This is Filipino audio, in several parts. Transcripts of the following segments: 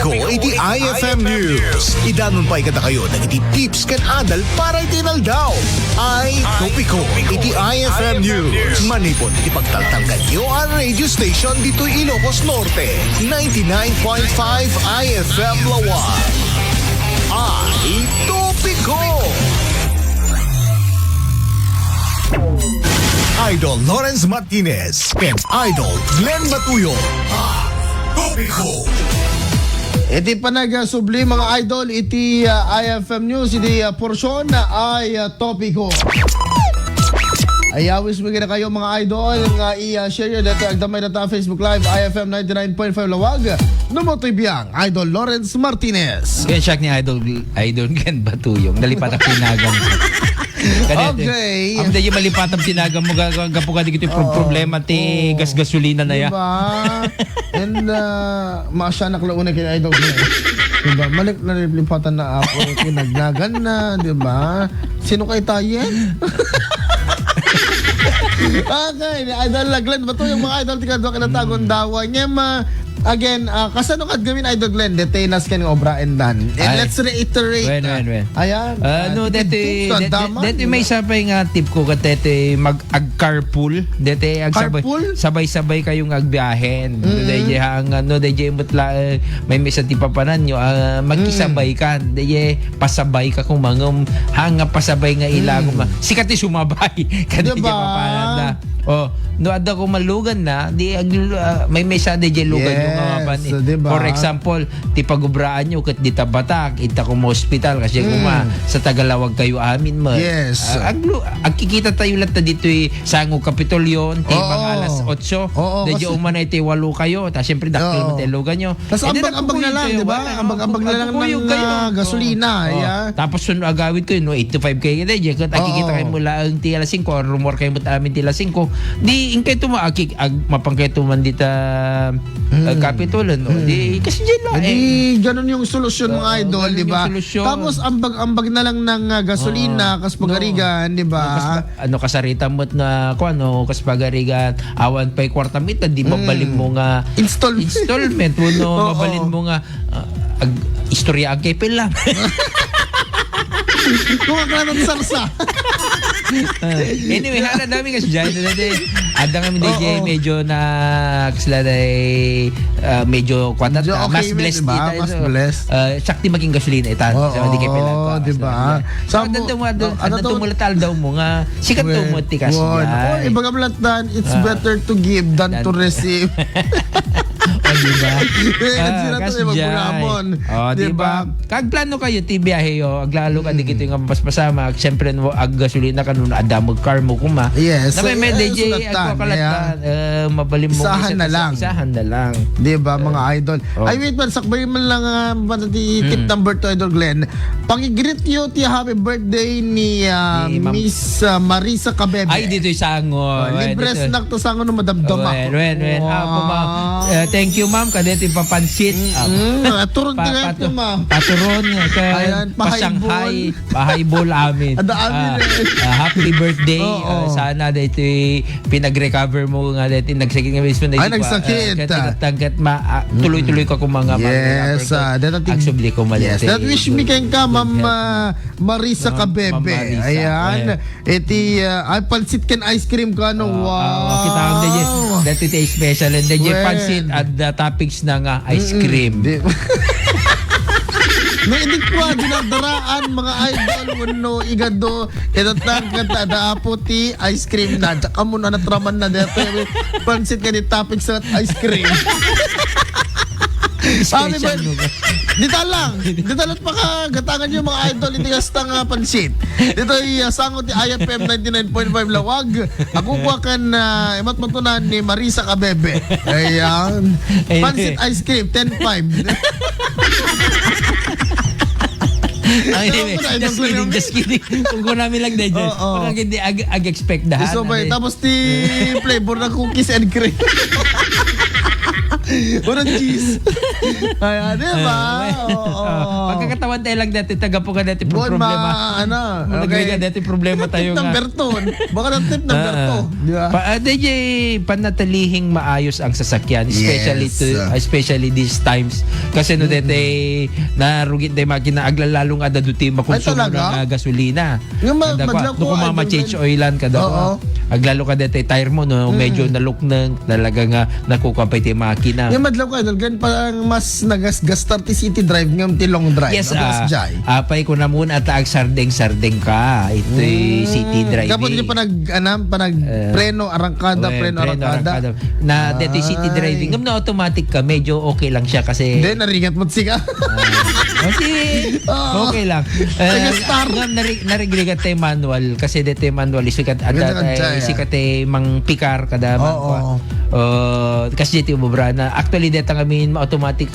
Topiko iti IFM News. Idanon pa ikata kayo ng iti tips kan adal para itinaldaw. Ay Topiko iti IFM News. Manipon iti pagtaltal kanyo ang radio station dito Ilocos Norte. 99.5 IFM Lawag. Ay Topiko. Idol Lawrence Martinez and Idol Glenn Batuyo. Topiko. Iti panagasubli mga idol, iti IFM News, iti porsyon na ay Topiko. Ayawis mo gina kayo mga idol nga i-share nyo dito agdamay na ta Facebook Live IFM 99.5 Lawag. Numotoy biyang Idol Lawrence Martinez. Kaya siya ni Idol Glenn Batuyong. Nalipat ang pinagam. Okay. Ang dahil malipat ang pinagam mo. Gapo ka dito yung problema ti gas-gasolina na ya. Diba? And maasyanak lang una kay Idol Glenn. Diba? Malik na lipatan na ako. Kinagnagan na. Diba? Sino kay Tayen? Okay, Idol Glenn, bato yung mga idol tika doon kinatagon dawa niya again, kasano kad gamin Idol Glenn, detainas ka ng obra and done. And let's reiterate. When. Ayan. No, dati may sabay nga tip ko ka dati mag-carpool. Dati sabay-sabay kayong agbiyahen. Dati dati mutla may mesa ti papanan nyo magkisabay ka. Dati pasabay ka kung mangum hanga pasabay nga ilang sikat ti sumabay. Kadti papanan na. Oh, no ada ko malugan na di may mesa di lugan yung mga so, diba? For example, ti pagubraan nyo ket di tabatak ita ko mo hospital kasi kuma sa Tagalawag kayo amin mo. Yes. Agkikita tayo lahat dito sango Kapitolyon ti mga alas 8. Medyo umanay ti 8 kayo ta syempre dakil mo ti lugan nyo. Tas ambag na lang, di ba? Ambag na lang ng gasolina. Tapos sun agawid ko 85 kayo di ket agkikita kayo mula ang ti alas 5 or rumor kayo mo amin ti alas 5. Di ingkay tumaakik mapangkay tuman dita Kapitolon di kasi diyan lang di ganun yung solusyon mga idol, di ba? Tapos ambag na lang ng gasolina kas pagarigan, di ba? Ano kasarita mo nga kas pagarigan awan pay kwarta mita di mabalin mo nga installment mo no mabalin mo nga istorya ang kay lang. Kung akala ng sarsa. Anyway, hana dami kasi dyan. Ada kami DJ medyo na kasla medyo kwanta mas blessed diba? Mas blessed. Sakti maging gasolina ita. So di kay pelag. Diba? Sa ano tumulatal daw mo nga sikat tumuti kasi. Ibaga blatan, it's better to give than to receive. Diba? Kasi dyan. Diba? Kag plano kayo ti biyahe yo, aglalo ka di kito nga paspasama. Siyempre ag gasolina ka nun adamog car mo kuma. Yes. Na may DJ agkakalatan mabalim mo isahan na lang. Diba mga idol? Ay wait man, sakbay man lang tip number 2 Idol Glenn. Pangigreet yo ti happy birthday ni Miss Marisa Cabebe. Ay dito sango. Libre snack to sango no madamdam ako. Thank you ma'am kadeti papansit. Turon direkto ma'am. Paturon pasanghay pahaybol amin. Happy birthday. Sana dito pinag-recover mo nga dito nagsakit nga mismo na nagsakit. Tangkat tuloy-tuloy ka kung mga yes. Agsubli ko malit. That wish me kayong ka ma'am Marisa Cabebe. Ayan. Iti pansit ken ice cream ka no. Wow. Kita ang dito iti special and dito pansit at the topics na nga ice cream. No, hindi ko dinadaraan mga idol no igado itatang kata daaputi ice cream na tsaka mo na natraman na dito pansit ka ni topics at ice cream. Sabi ba, dito lang pa ka gatangan yung mga idol hindi kasta nga pansit. Dito sangot ni IFM 99.5 Lawag. Ako kuha kan imat matunan ni Marisa Cabebe. Ayan. Pansit ice cream 10.5. Just kidding. Kung namin lang na dyan. Kung hindi ag-expect dahan. So, tapos ti flavor ng cookies and cream. Unang cheese. Ay, di ba? Pagkakatawan tayo lang dati, taga po ka dati Buwan problema. Nagriga dati problema tayo Tip nga. number 2. Baka ng tip number 2. Di ba? DJ, panatalihing maayos ang sasakyan, especially especially these times. Kasi no dete narugit day makina aglalalong adaduti makonsumo ng gasolina. Yung madlaw ko change oilan kada ko. Aglalo ka dete tire mo no medyo naluknang talaga nga nakukampay ti makina. Yung madlaw ka idol gan parang mas nagasgastar ti city drive ngam ti long drive. Yes, apay ko na muna at ag sardeng ka ito city driving. Kapag hindi pa preno arangkada na dito city driving ngam na automatic ka medyo okay lang siya kasi hindi naringat mo siya. Okay lang. Ngam narigrigat tayo manual kasi dito manual isikat mang pikar kada man kasi dito ubra na actually dito ngamin automatic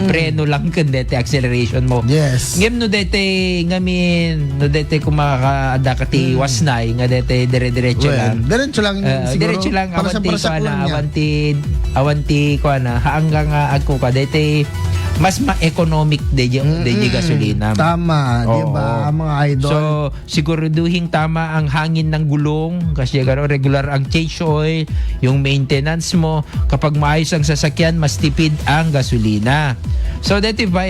preno lang kan dito acceleration mo. Yes. Ngam no dito ngamin no dito kumakaada ka ti wasnay nga dito dire-diretso lang. Diretso lang siguro. Diretso lang awanti ko na hanggang ako ka dito mas ma-economic de gasolina. Tama, di ba mga idol? So, siguraduhin tama ang hangin ng gulong kasi regular ang change oil, yung maintenance mo. Kapag maayos ang sasakyan, mas tipid ang gasolina. So, dito ba,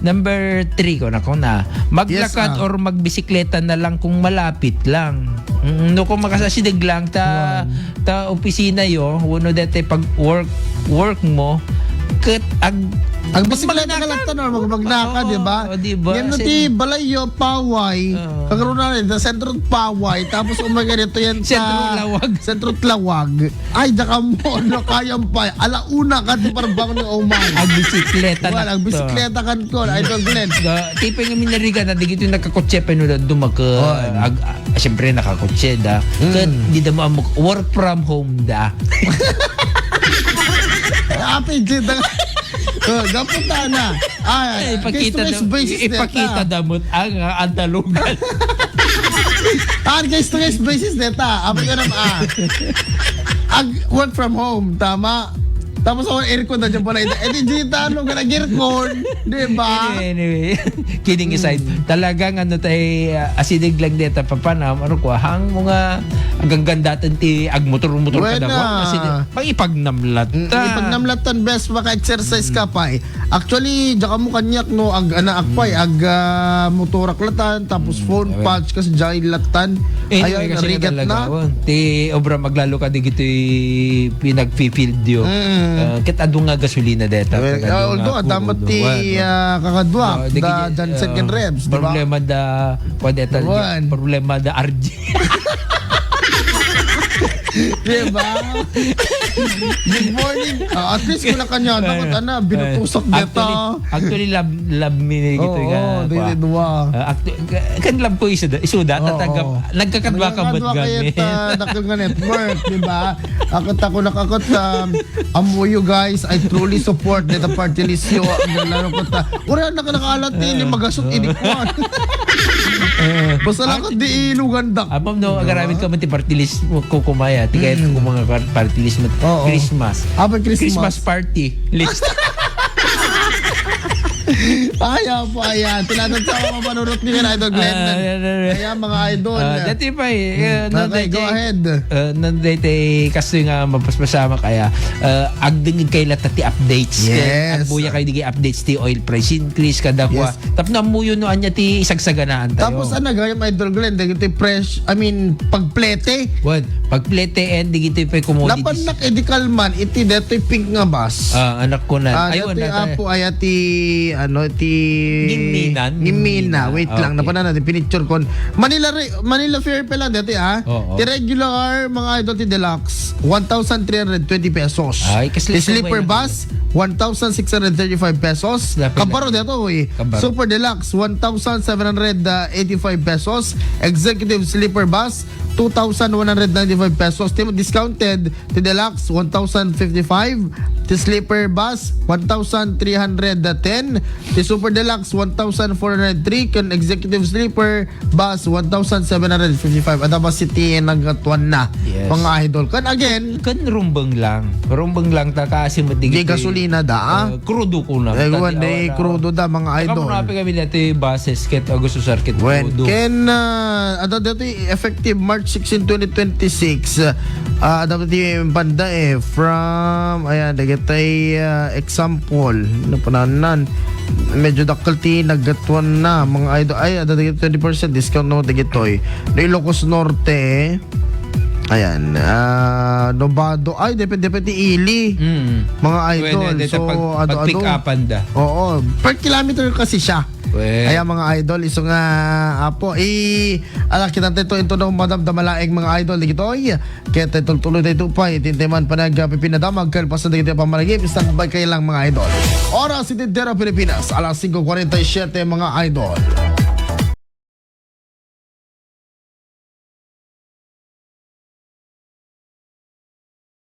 number 3 ko na. Maglakad or magbisikleta na lang kung malapit lang. No, kung makasasidig lang, ta opisina yo, uno dito pag work mo, ang bisikleta ka lang tanong, magnaka, di ba? Diba? Yan na ti Balayo, Paway, kagaroon na rin, Sentro Paway, tapos umaga nito yan sa Sentro Tlawag. Ay, daka mo, kayang pa. Alauna ka, di parang ni Oman. Ang bisikleta na ang bisikleta kan ko, Idol Glenn. Tipo yung minariga na, di gito nakakotse pa nyo na dumaka. Siyempre, nakakotse da. Di da mo work from home da. Gapunta na. Ipakita damot ang andalugan. Case-to-case basis neta. Apo ka naman. Work from home, tama? Tapos ako aircon na dyan pala. Di talo ka nag-aircon. Diba? Anyway, kidding aside, talagang tayo asidig lang dito papanam. Hang mga hanggang gandatan ti agmotor-motor ka daw. Kasi pang ipagnamlatan. Ipagnamlatan best maka-exercise ka pa eh. Actually, dyan mo kanyak no, akpay, motoraklatan, tapos phone patch kasi dyan latan. Anyway, kasi rigat na. Ti obra maglalo ka di gito pinag-field yo. Ket adung nga gasolina deta. Although damat ti kakadwa da Johnson and Rebs, diba? Problema da RG. Diba? Good morning. At least kung na kanya, dapat binutusok dito. Actually, love me gito nga. Kan love ko isuda, tatanggap. Nagkakadwa ka ba't gamit? Dakil nga network, diba? Ako nakakot sa amuyo guys, I truly support dito party list yo. Lalo ko ta. Ura na ka nakaalat din, magasot inikwan. Basta lang ko di ilugandak. Ma'am no, agaramit ka man ti party list mo kukumaya. Ti kahit kung mga party list mo. Christmas. Christmas party list. Ayan. Tinatag sa mga manurot ni Idol Glenn. Kaya mga idol. Dati pa go ahead. Nandito kasi nga mapaspasama kaya agdingig kay latati updates. Yes. Agbuya kay digi updates ti oil price increase kada kwa. Tap na muyo no anya ti isagsaganaan tayo. Tapos gayam Idol Glenn, dito fresh, pagplete. Pagplete and digi pa commodities. Lapan nak edikal man iti dito pink nga bas. Anak ko na. Ayun na. Apo ayati Gimina. Wait lang, napanan natin pinicture kon. Manila Fair pa lang dati Ti regular mga idol ti deluxe 1,320 pesos. Ti sleeper bus 1,635 pesos. Kabaro dito Super deluxe 1,785 pesos. Executive sleeper bus 2,195 pesos. Discounted to deluxe 1,055. To sleeper bus 1,310. To super deluxe 1,403. Kun executive sleeper bus 1,755. Ada ba city nagatuan na Yes. mga idol. Kan again, Kan rumbang lang ta kasi madigit. di gasolina da. Crudo ko na. One day crudo da mga idol. Kamu kami dito buses ket Augusto Circuit When crudo. can ano dito effective March 16, 2026 dapat yung banda from ayan dagatay example no pananan medyo dakalti nagatuan na mga idol ay dagat 20% discount no dagitoy no Ilocos Norte ayan Novado ay depende ili mga idol so pag pick upan da. oo per kilometer kasi siya. Kaya mga idol, iso nga apo ala kita ito no madam damalaeng mga idol dito kaya tuloy dito pa itinteman pa nagpipinadamag kal pa sa dito pamalagip standby kayo lang mga idol. Oras itindera Pilipinas alas 5:47 mga idol.